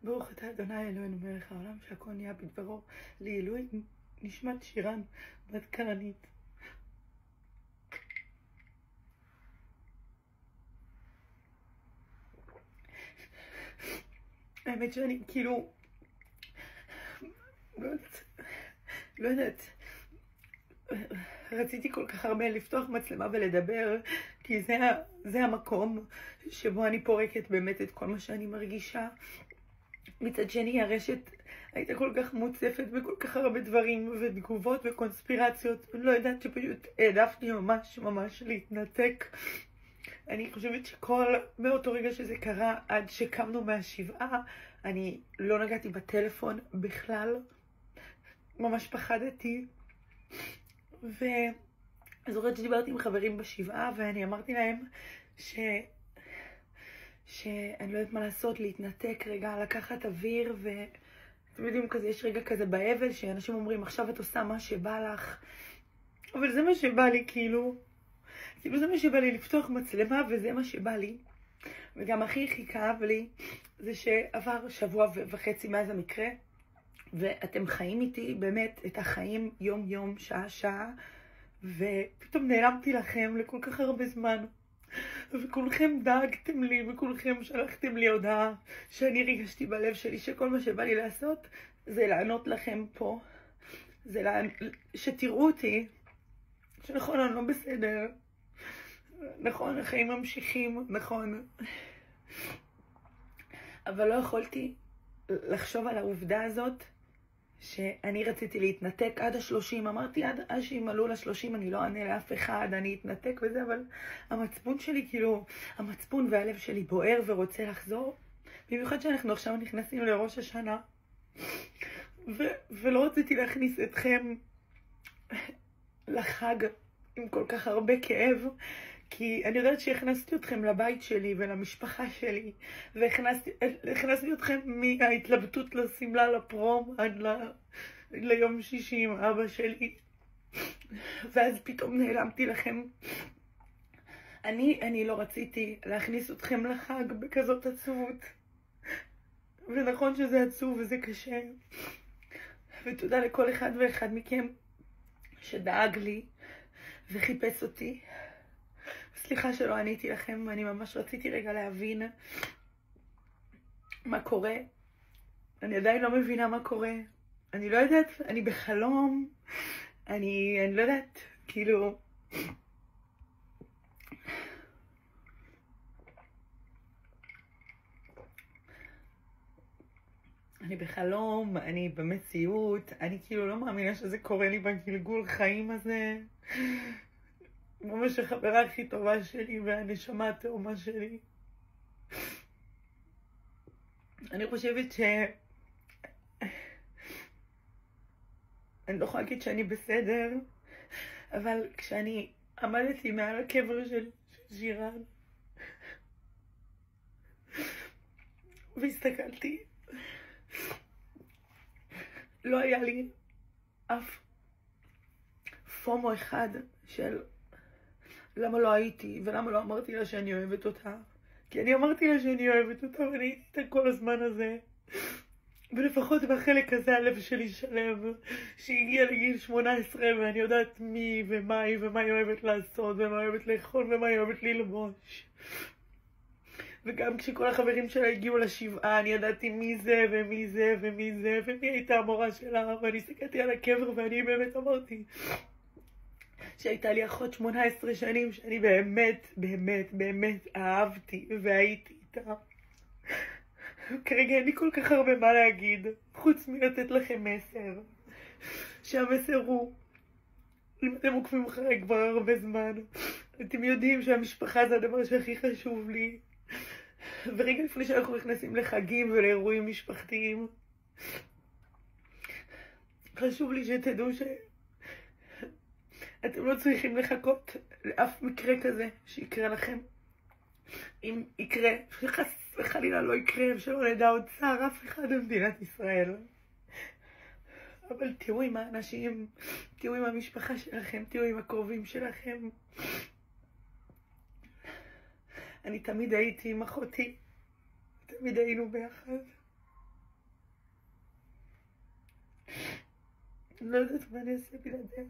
ברוך אתה ה' אלוהינו מלך העולם שהכל נהיה בדברו, לעילוי נשמת שירן בת כלנית. האמת שאני כאילו לא יודעת, רציתי כל כך הרבה לפתוח מצלמה ולדבר, כי זה המקום שבו אני פורקת באמת את כל מה שאני מרגישה. מצד שני, הרשת הייתה כל כך מוצפת בכל כך הרבה דברים ותגובות וקונספירציות. לא יודעת, שפשוט העדפתי ממש להתנתק. אני חושבת מאותו רגע שזה קרה עד שקמנו מהשבעה, אני לא נגעתי בטלפון בכלל. ממש פחדתי. וזוכרת שדיברתי עם חברים בשבעה, ואני אמרתי להם שאני לא יודעת מה לעשות, להתנתק רגע, לקחת אוויר, ואתם יודעים, כזה, יש רגע כזה באבל, שאנשים אומרים, עכשיו את עושה מה שבא לך, אבל זה מה שבא לי, כאילו זה מה שבא לי, לפתוח מצלמה, וזה מה שבא לי. וגם הכי כאב לי, זה שעבר שבוע וחצי מאז המקרה, ואתם חיים איתי באמת את החיים יום, שעה, ופתאום נעלמתי לכם לכל כך הרבה זמן. וכולכם דאגתם לי, וכולכם שלחתם לי הודעה שאני ריגשתי בלב שלי, שכל מה שבא לי לעשות זה לענות לכם פה. שתראו אותי, שנכון, אני לא בסדר. נכון, החיים ממשיכים, נכון. אבל לא יכולתי לחשוב על העובדה הזאת, שאני רציתי להתנתק עד 30, אמרתי עד שימלאו ל-30 אני לא אענה לאף אחד, אני אתנתק וזה, אבל המצפון שלי, כאילו, המצפון והלב שלי בוער ורוצה לחזור, במיוחד שאנחנו עכשיו נכנסים לראש השנה, ולא רציתי להכניס אתכם לחג עם כל כך הרבה כאב, כי אני יודעת שהכנסתי אתכם לבית שלי ולמשפחה שלי, והכנסתי אתכם מההתלבטות לסמלה לפרום עד ליום שישי עם אבא שלי, ואז פתאום נעלמתי לכם. אני לא רציתי להכניס אתכם לחג בכזאת עצבות, ונכון שזה עצוב וזה קשה, ותודה לכל אחד ואחד מכם שדאג לי וחיפש אותי. סליחה שלא עניתי לכם, אני ממש רציתי רגע להבין מה קורה. אני עדיין לא מבינה מה קורה. אני לא יודעת, אני בחלום. אני לא יודעת, כאילו... אני בחלום, אני במציאות, אני כאילו לא מאמינה שזה קורה לי בגלגול חיים הזה. ממש החברה הכי טובה שלי והנשמה התאומה שלי. אני חושבת אני לא יכולה להגיד שאני בסדר, אבל כשאני עמדתי מעל הקבר של שירן והסתכלתי, לא היה לי אף פומו אחד של למה לא הייתי ולמה לא אמרתי לה שאני אוהבת אותה. כי אני אמרתי לה שאני אוהבת אותה ואני הייתי איתה כל הזמן הזה, ולפחות בחלק הזה הלב שלי שלם, שהגיע לגיל 18 ואני יודעת מי ומה היא ומה היא אוהבת לעשות ומה היא אוהבת לאכול ומה היא אוהבת ללבוש. וגם כשכל החברים שלה הגיעו לשבעה, אני ידעתי מי זה ומי זה ומי זה ומי הייתה המורה שלה, ואני הסתכלתי על הקבר ואני באמת אמרתי שהייתה לי אחות 18 שנים שאני באמת אהבתי והייתי איתה. כרגע אין לי כל כך הרבה מה להגיד, חוץ מלתת לכם מסר. שהמסר הוא, אם אתם עוקבים אחרי כבר הרבה זמן, אתם יודעים שהמשפחה זה הדבר שהכי חשוב לי. ורגע לפני שאנחנו נכנסים לחגים ולאירועים משפחתיים, חשוב לי שתדעו אתם לא צריכים לחכות לאף מקרה כזה שיקרה לכם. אם יקרה, שחס וחלילה לא יקרה, שלא נדע עוד צער אף אחד במדינת ישראל. אבל תהיו עם האנשים, תהיו עם המשפחה שלכם, תהיו עם הקרובים שלכם. אני תמיד הייתי עם אחותי, תמיד היינו ביחד. אני לא יודעת מה אני אעשה בלעדיה.